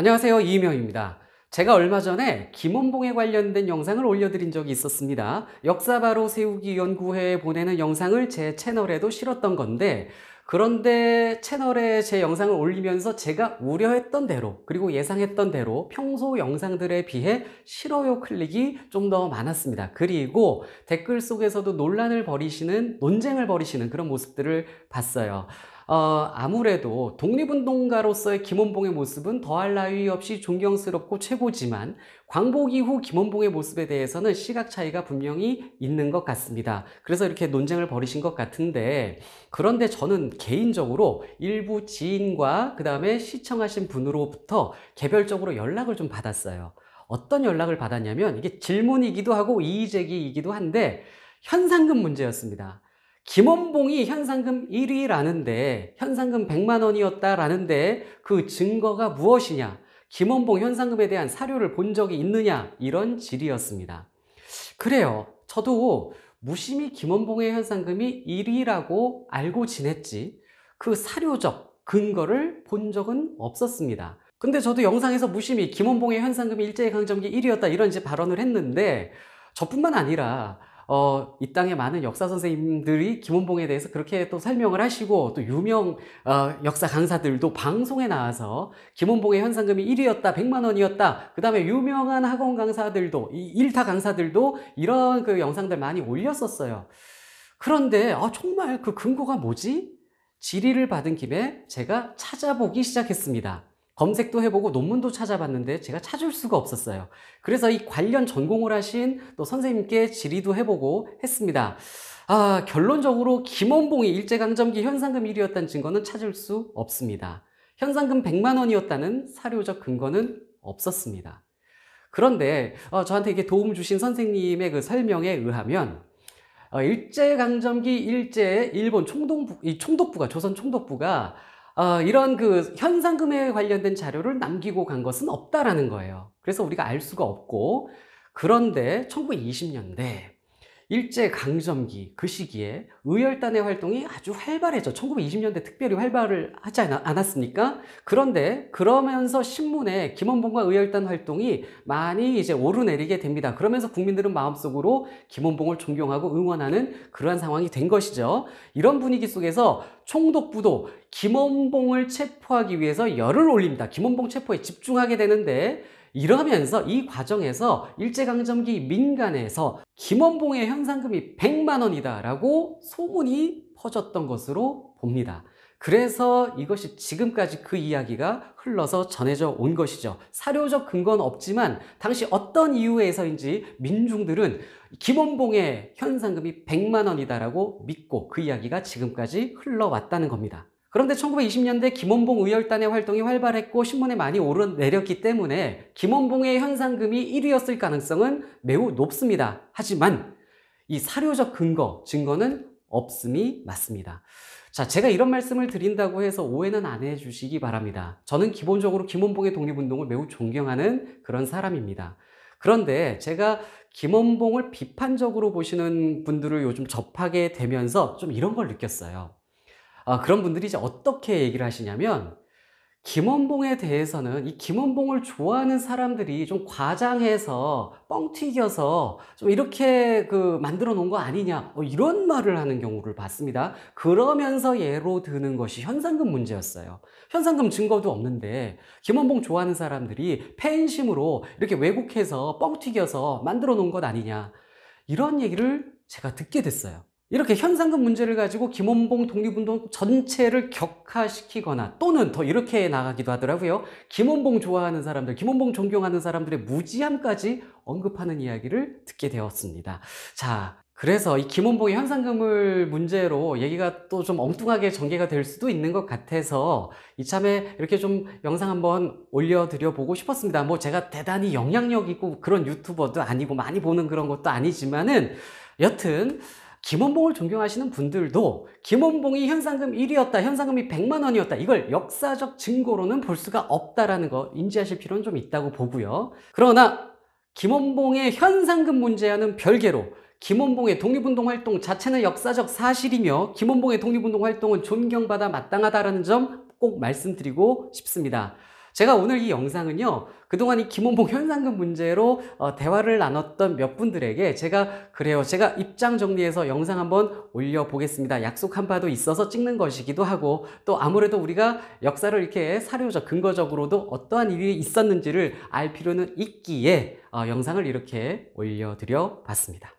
안녕하세요. 이희명입니다. 제가 얼마 전에 김원봉에 관련된 영상을 올려드린 적이 있었습니다. 역사바로 세우기 연구회에 보내는 영상을 제 채널에도 실었던 건데, 그런데 채널에 제 영상을 올리면서 제가 우려했던 대로, 그리고 예상했던 대로 평소 영상들에 비해 싫어요 클릭이 좀 더 많았습니다. 그리고 댓글 속에서도 논쟁을 벌이시는 그런 모습들을 봤어요. 아무래도 독립운동가로서의 김원봉의 모습은 더할 나위 없이 존경스럽고 최고지만 광복 이후 김원봉의 모습에 대해서는 시각 차이가 분명히 있는 것 같습니다. 그래서 이렇게 논쟁을 벌이신 것 같은데, 그런데 저는 개인적으로 일부 지인과 그 다음에 시청하신 분으로부터 개별적으로 연락을 좀 받았어요. 어떤 연락을 받았냐면, 이게 질문이기도 하고 이의제기이기도 한데 현상금 문제였습니다. 김원봉이 현상금 1위라는데, 현상금 100만 원이었다라는데 그 증거가 무엇이냐? 김원봉 현상금에 대한 사료를 본 적이 있느냐? 이런 질의였습니다. 그래요. 저도 무심히 김원봉의 현상금이 1위라고 알고 지냈지, 그 사료적 근거를 본 적은 없었습니다. 근데 저도 영상에서 무심히 김원봉의 현상금이 일제강점기 1위였다 이런 이제 발언을 했는데, 저뿐만 아니라 이 땅의 많은 역사 선생님들이 김원봉에 대해서 그렇게 또 설명을 하시고, 또 유명 역사 강사들도 방송에 나와서 김원봉의 현상금이 1위였다, 100만 원이었다, 그 다음에 유명한 학원 강사들도, 일타 강사들도 이런 그 영상들 많이 올렸었어요. 그런데 정말 그 근거가 뭐지? 질의를 받은 김에 제가 찾아보기 시작했습니다. 검색도 해보고 논문도 찾아봤는데 제가 찾을 수가 없었어요. 그래서 이 관련 전공을 하신 또 선생님께 질의도 해보고 했습니다. 결론적으로 김원봉이 일제강점기 현상금 1위였다는 증거는 찾을 수 없습니다. 현상금 100만 원이었다는 사료적 근거는 없었습니다. 그런데 저한테 이게 도움 주신 선생님의 그 설명에 의하면, 일제강점기 일제의 일본 총독부가, 조선 총독부가 이런 그 현상금에 관련된 자료를 남기고 간 것은 없다라는 거예요. 그래서 우리가 알 수가 없고, 그런데 1920년대 일제강점기 그 시기에 의열단의 활동이 아주 활발해져. 1920년대 특별히 활발을 하지 않았습니까? 그런데 그러면서 신문에 김원봉과 의열단 활동이 많이 이제 오르내리게 됩니다. 그러면서 국민들은 마음속으로 김원봉을 존경하고 응원하는 그러한 상황이 된 것이죠. 이런 분위기 속에서 총독부도 김원봉을 체포하기 위해서 열을 올립니다. 김원봉 체포에 집중하게 되는데, 이러면서 이 과정에서 일제강점기 민간에서 김원봉의 현상금이 100만 원이다 라고 소문이 퍼졌던 것으로 봅니다. 그래서 이것이 지금까지 그 이야기가 흘러서 전해져 온 것이죠. 사료적 근거는 없지만 당시 어떤 이유에서인지 민중들은 김원봉의 현상금이 100만 원이다 라고 믿고 그 이야기가 지금까지 흘러왔다는 겁니다. 그런데 1920년대 김원봉 의열단의 활동이 활발했고 신문에 많이 오르내렸기 때문에 김원봉의 현상금이 1위였을 가능성은 매우 높습니다. 하지만 이 사료적 증거는 없음이 맞습니다. 자, 제가 이런 말씀을 드린다고 해서 오해는 안 해주시기 바랍니다. 저는 기본적으로 김원봉의 독립운동을 매우 존경하는 그런 사람입니다. 그런데 제가 김원봉을 비판적으로 보시는 분들을 요즘 접하게 되면서 좀 이런 걸 느꼈어요. 그런 분들이 이제 어떻게 얘기를 하시냐면, 김원봉에 대해서는 이 김원봉을 좋아하는 사람들이 좀 과장해서 뻥 튀겨서 좀 이렇게 만들어 놓은 거 아니냐, 이런 말을 하는 경우를 봤습니다. 그러면서 예로 드는 것이 현상금 문제였어요. 현상금 증거도 없는데 김원봉 좋아하는 사람들이 팬심으로 이렇게 왜곡해서 뻥 튀겨서 만들어 놓은 것 아니냐, 이런 얘기를 제가 듣게 됐어요. 이렇게 현상금 문제를 가지고 김원봉 독립운동 전체를 격화시키거나, 또는 더 이렇게 나가기도 하더라고요. 김원봉 좋아하는 사람들, 김원봉 존경하는 사람들의 무지함까지 언급하는 이야기를 듣게 되었습니다. 자, 그래서 이 김원봉의 현상금을 문제로 얘기가 또 좀 엉뚱하게 전개가 될 수도 있는 것 같아서 이참에 이렇게 좀 영상 한번 올려드려 보고 싶었습니다. 뭐 제가 대단히 영향력 있고 그런 유튜버도 아니고 많이 보는 그런 것도 아니지만은, 여튼 김원봉을 존경하시는 분들도 김원봉이 현상금 1위였다, 현상금이 100만 원이었다, 이걸 역사적 증거로는 볼 수가 없다라는 거 인지하실 필요는 좀 있다고 보고요. 그러나 김원봉의 현상금 문제와는 별개로 김원봉의 독립운동 활동 자체는 역사적 사실이며 김원봉의 독립운동 활동은 존경받아 마땅하다는 점 꼭 말씀드리고 싶습니다. 제가 오늘 이 영상은요, 그동안 이 김원봉 현상금 문제로 대화를 나눴던 몇 분들에게 제가 입장 정리해서 영상 한번 올려보겠습니다. 약속한 바도 있어서 찍는 것이기도 하고, 또 아무래도 우리가 역사를 이렇게 사료적, 근거적으로도 어떠한 일이 있었는지를 알 필요는 있기에 영상을 이렇게 올려드려 봤습니다.